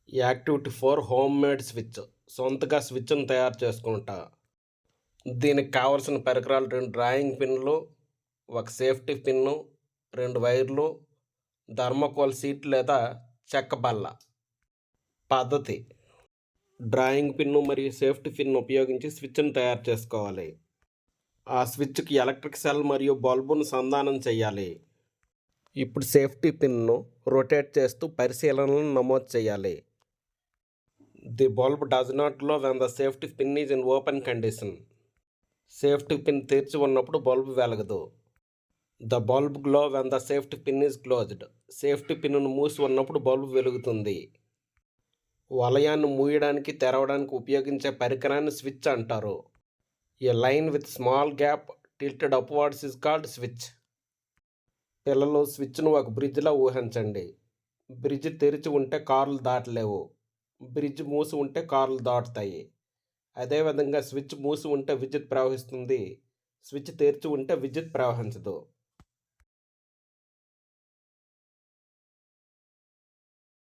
Activity 4 home made switch. సొంతగా స్విచ్ను తయారు చేసుకుంటా. దీనికి కావలసిన పరికరాలు 2 డ్రాయింగ్ పిన్నులు, ఒక సేఫ్టీ పిన్ను, 2 వైర్లు, థర్మోకోల్ షీట్ లేదా చెక్క బల్ల. పద్ధతి: డ్రాయింగ్ పిన్ను మరియు సేఫ్టీ పిన్ ఉపయోగించి స్విచ్ను తయారు చేసుకోవాలి. ఆ స్విచ్కి ఎలక్ట్రిక్ సెల్ మరియు బల్బును సంధానం చేయాలి. ఇప్పుడు సేఫ్టీ పిన్ను రొటేట్ చేస్తూ పరిశీలనలను నమోదు చేయాలి. The bulb does not glow when the safety pin is in open condition. Safety pin తెరిచి ఉన్నప్పుడు బల్బు వెలగదు. The bulb glow when the safety pin is closed. Safety పిన్ను మూసి ఉన్నప్పుడు బల్బు వెలుగుతుంది. వలయాన్ని మూయడానికి, తెరవడానికి ఉపయోగించే పరికరాన్ని స్విచ్ అంటారు. A line with small gap tilted upwards is called switch. పిల్లలు, స్విచ్ను ఒక బ్రిడ్జ్లా ఊహించండి. బ్రిడ్జ్ తెరిచి ఉంటే కార్లు దాటలేవు. బ్రిడ్జ్ మూసి ఉంటే కార్లు దాటుతాయి. అదేవిధంగా స్విచ్ మూసి ఉంటే విద్యుత్ ప్రవహిస్తుంది. స్విచ్ తెరిచి ఉంటే విద్యుత్ ప్రవహించదు.